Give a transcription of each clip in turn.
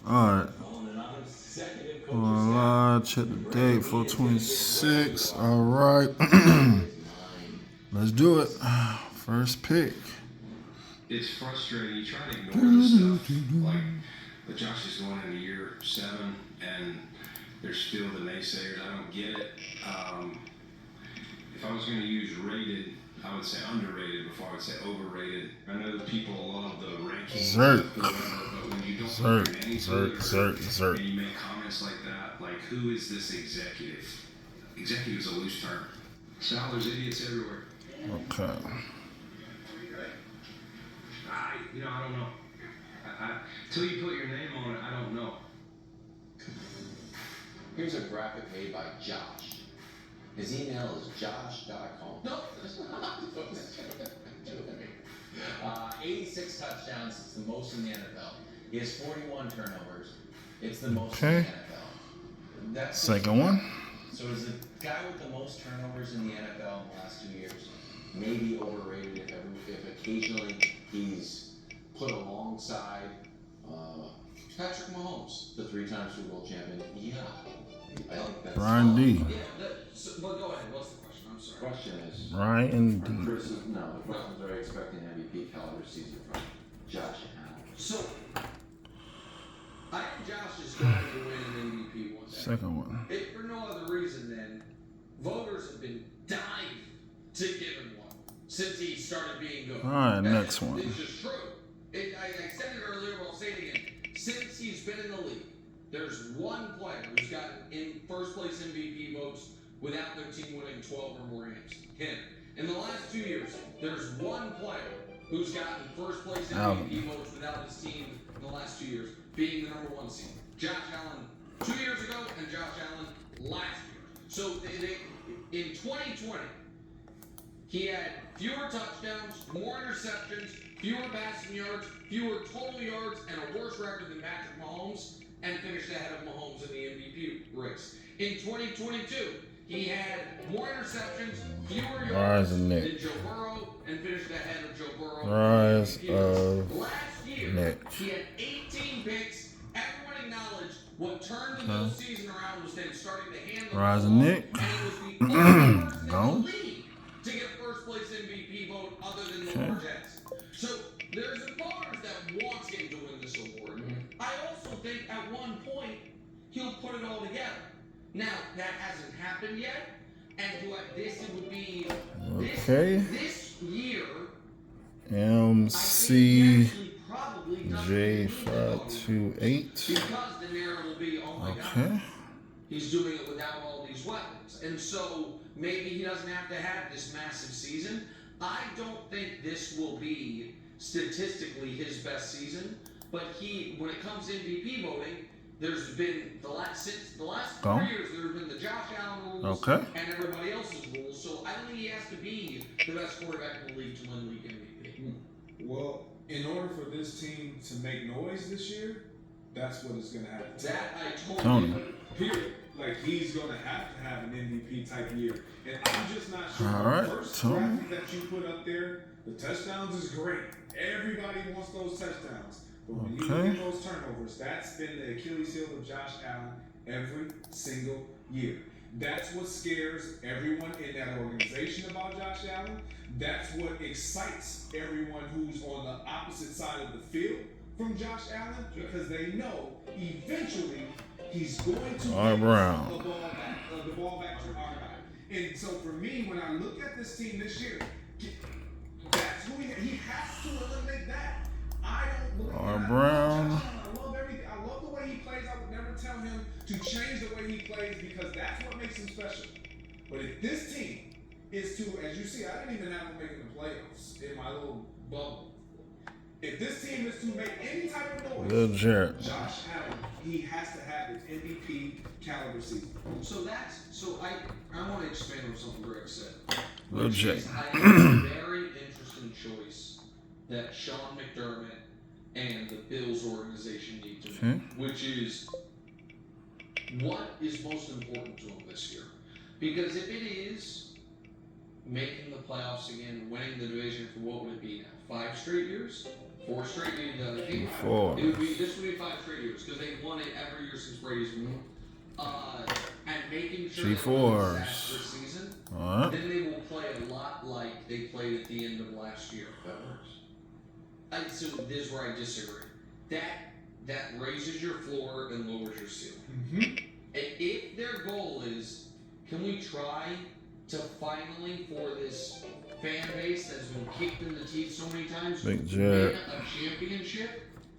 Alright. Check the date, 426. Alright. Let's do it. First pick. It's frustrating. You try to ignore the stuff. Like, but Josh is going into year 7, and there's still the naysayers. I don't get it. If I was going to use rated, I would say underrated before I would say overrated. I know that people love the rankings or whatever, but when you don't put your name to it, and you make comments like that, like, who is this executive? Executive is a loose term. So there's idiots everywhere. Okay. I don't know. Till you put your name on it, I don't know. Here's a graphic made by Josh. His email is josh.com. No, that's not. 86 touchdowns. It's the most in the NFL. He has 41 turnovers. It's the most in the NFL. That's second one. So is the guy with the most turnovers in the NFL in the last 2 years maybe overrated if occasionally he's put alongside Patrick Mahomes, the 3-time Super Bowl champion? Yeah. I think that's Brian D. Yeah, but go ahead. What's the question? I'm sorry. The question is, Brian D. the questions are expecting MVP caliber season from Josh Allen. So, I think Josh is going to win an MVP one day. Second one. If for no other reason than voters have been dying to give him one since he started being good. All right, next one. It's just true. I said it earlier, but I'll say it again. Since he's been in the league, there's one player who's gotten in first place MVP votes without their team winning 12 or more games. Him. In the last 2 years, there's one player who's gotten first place MVP votes without his team in the last 2 years being the number 1 seed. Josh Allen 2 years ago and Josh Allen last year. So in 2020, he had fewer touchdowns, more interceptions, fewer passing yards, fewer total yards, and a worse record than Patrick Mahomes, and finished ahead of Mahomes in the MVP race. In 2022, he had more interceptions, fewer yards than Joe Burrow, and finished ahead of Joe Burrow. Rise of Last year, Nick. he had 18 picks. Everyone acknowledged what turned the whole season around was him starting to hand the Rise of ball Nick. off, and he was the only person in the Gone. league to get first place MVP vote other than Lamar Jackson. So there's voters that want him to win this award. I also think at one point he'll put it all together. Now that hasn't happened yet, and this it would be this year. MC Probably J528. because the narrative will be, oh my God, he's doing it without all these weapons. And so maybe he doesn't have to have this massive season. I don't think this will be statistically his best season, but when it comes to MVP voting, there's been the last 4 years, there's been the Josh Allen rules and everybody else's rules. So I don't think he has to be the best quarterback in the league to win league MVP. Well, in order for this team to make noise this year, that's what it's going to happen. That I totally agree. Period. Like, he's going to have an MVP type year. And I'm just not sure. All right, the first graphic that you put up there, the touchdowns is great. Everybody wants those touchdowns. But when you look at those turnovers, that's been the Achilles heel of Josh Allen every single year. That's what scares everyone in that organization about Josh Allen. That's what excites everyone who's on the opposite side of the field from Josh Allen, because they know eventually he's going to Art Brown. the ball back to our guy. And so for me, when I look at this team this year, that's who he has to eliminate that. I don't look Art Brown. I love everything. I love the way he plays. I would never tell him to change the way he plays, because that's what makes him special. But if this team is to, as you see, I didn't even have him making the playoffs in my little bubble. If this team is to make any type of noise, Lil Jarrett. Josh Allen, he has to have his MVP caliber season. So I want to expand on something Greg said. Lil J. I think a very interesting choice that Sean McDermott and the Bills organization need to make, which is what is most important to him this year. Because if it is making the playoffs again, winning the division for what would it be now? 5 straight years? 4 straight years? I think 4. this would be 5 straight years because they've won it every year since Brady's won. And making sure G4s. this season, Alright. then they will play a lot like they played at the end of last year. That works. So this is where I disagree. That raises your floor and lowers your ceiling. Mm-hmm. If their goal is, can we try to finally, for this fan base that's been kicked in the teeth so many times, Big win Jet. a championship,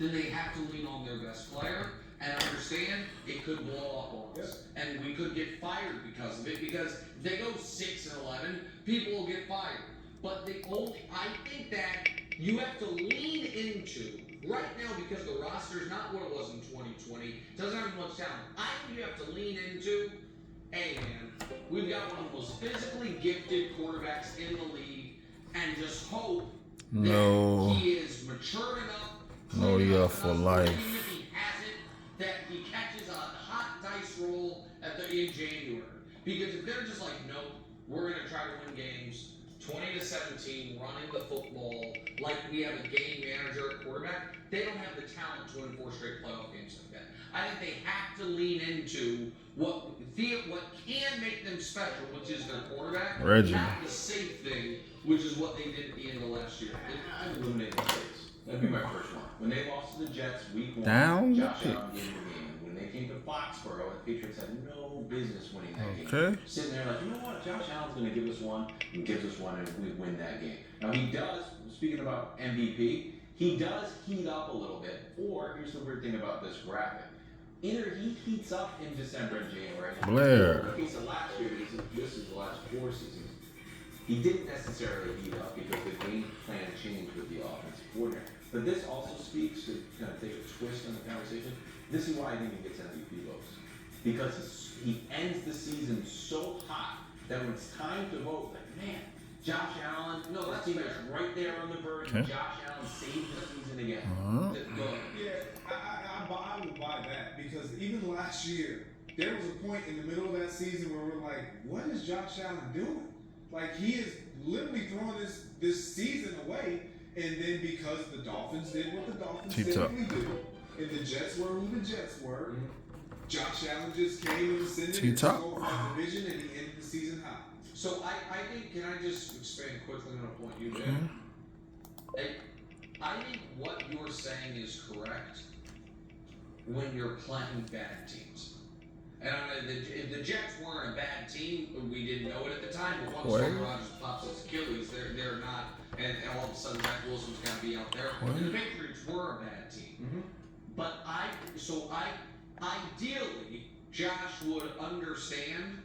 then they have to lean on their best player and understand it could blow up on us. And we could get fired because of it, because if they go 6-11, people will get fired. But I think that you have to lean into, right now, because the roster is not what it was in 2020, doesn't have much talent. I think you have to lean into, hey man, we've got one of the most physically gifted quarterbacks in the league, and just hope No. that he is mature enough, No, clean yeah, enough, for enough, life. even if he hasn't, that he catches a hot dice roll in January. Because if they're just like, nope, we're gonna try to win games 20-17, running the football like we have a game manager at quarterback, they don't have the talent to win 4 straight playoff games like that. I think they have to lean into what can make them special, which is their quarterback, Reggie. not the safe thing, which is what they did at the end of last year. I'd eliminate the Jets. That'd be my first one. When they lost to the Jets week 1, Down Josh pick. Allen gave the game. When they came to Foxborough, the Patriots had no business winning that game. Okay. Sitting there like, you know what, Josh Allen's going to give us one, and gives us one, and we win that game. Now he does, speaking about MVP, he does heat up a little bit. Or, here's the weird thing about this graphic. Either he heats up in December and January. Blair. In the case of last year, this is the last 4 seasons. He didn't necessarily heat up because the game plan changed with the offensive coordinator. But this also speaks to kind of take a twist on the conversation. This is why I think he gets MVP votes. Because he ends the season so hot that when it's time to vote, like, man, Josh Allen, No, that's team is fair. right there on the verge. Okay. Josh Allen saved the season again. Uh-huh. Go ahead. Yeah, I would buy that because even last year, there was a point in the middle of that season where we're like, what is Josh Allen doing? Like, he is literally throwing this season away, and then because the Dolphins did what the Dolphins T-top. typically do, and the Jets were who the Jets were, Josh Allen just came and ascended and T-top. took over that division, and he ended the season hot. So I think, can I just expand quickly on a point you made? Okay. I think what you're saying is correct when you're playing bad teams. And I mean, if the Jets weren't a bad team, we didn't know it at the time, but once What? Aaron Rodgers pops his Achilles, they're not, and all of a sudden Zach Wilson's got to be out there. What? And the Patriots were a bad team. But ideally, Josh would understand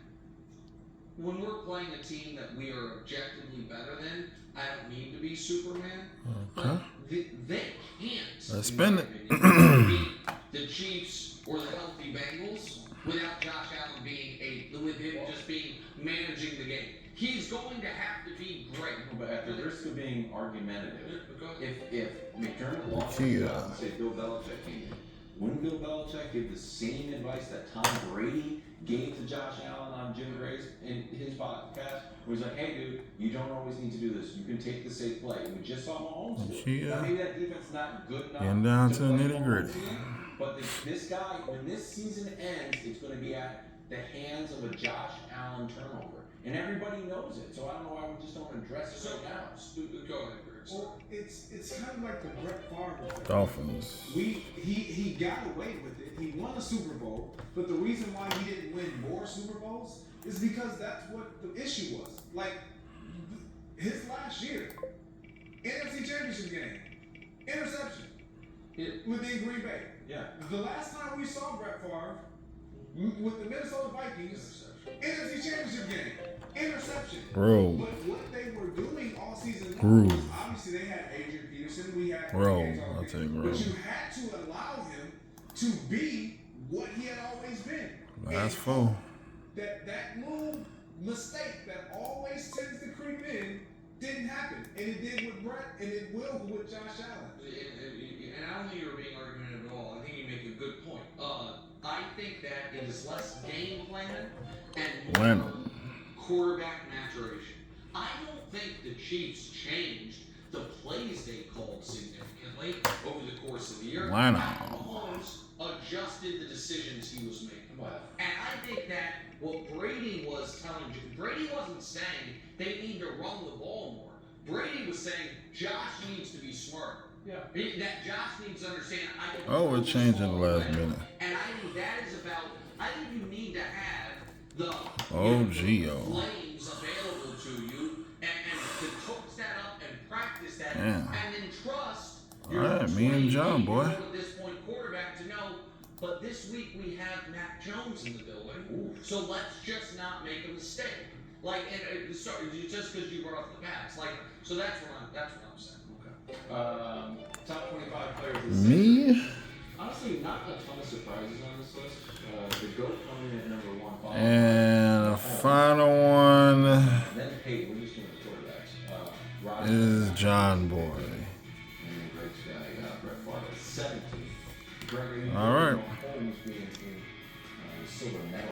when we're playing a team that we are objectively better than. I don't need to be Superman, Okay. but they can't. Let's in spin my it. opinion, beat the Chiefs or the healthy Bengals without Josh Allen with him just being managing the game. He's going to have to be great. But at the risk of being argumentative, Go ahead. if McDermott lost Yeah. his job and say Bill Belichick came in, wouldn't Bill Belichick give the same advice that Tom Brady gave to Josh Allen on Jim Gray's in his podcast? Where he's like, hey dude, you don't always need to do this. You can take the safe play. And we just saw Mahomes do it. Yeah. Now maybe that defense is not good enough. Getting down to the play nitty-gritty. Mahomes team, but this guy, when this season ends, it's going to be at the hands of a Josh Allen turnover. And everybody knows it. So I don't know why we just don't address it So right now. go ahead, Griggs. Well, it's kind of like the Brett Favre effect. Dolphins. He got away with it. He won a Super Bowl, but the reason why he didn't win more Super Bowls is because that's what the issue was. Like his last year, NFC Championship game, interception within Green Bay. Yeah. The last time we saw Brett Favre with the Minnesota Vikings, NFC Championship game, interception. Bro. But what they were doing all season Groove. long was obviously they had Adrian Peterson, we had Bro, James I'll Harden, take but bro. you had to allow him to be what he had always been. That's And full. that little mistake that always tends to creep in didn't happen, and it did with Brett, and it will with Josh Allen. And I don't think you're being argumentative at all. I think you make a good point. I think that it is less game plan and more Bueno. quarterback maturation. I Chiefs changed the plays they called significantly over the course of the year. Why not? Pat Mahomes adjusted the decisions he was making. Wow. And I think that what Brady was telling you, Brady wasn't saying they need to run the ball more. Brady was saying Josh needs to be smart. Yeah. That Josh needs to understand. Oh, it changed in the last minute. And I think that is about. I think you need to have the Gio. flames available to you and to coach that up and practice that, Yeah. and then trust. All right, me and John, boy. At this point, quarterback to know. But this week we have Mac Jones in the building, so let's just not make a mistake. Like, and sorry, just because you brought up the Pats, like, so that's what I'm saying. Okay. Top 25 players. This Me? season. Honestly, not a ton of surprises on this list. The GOAT coming in at number 1. followed And by the final one then Peyton, we're just doing the quarterbacks. Rodgers, is John Boy. and then Greg's guy, Brett Favre, 17. Gregory, All right. Mahomes being in silver medal.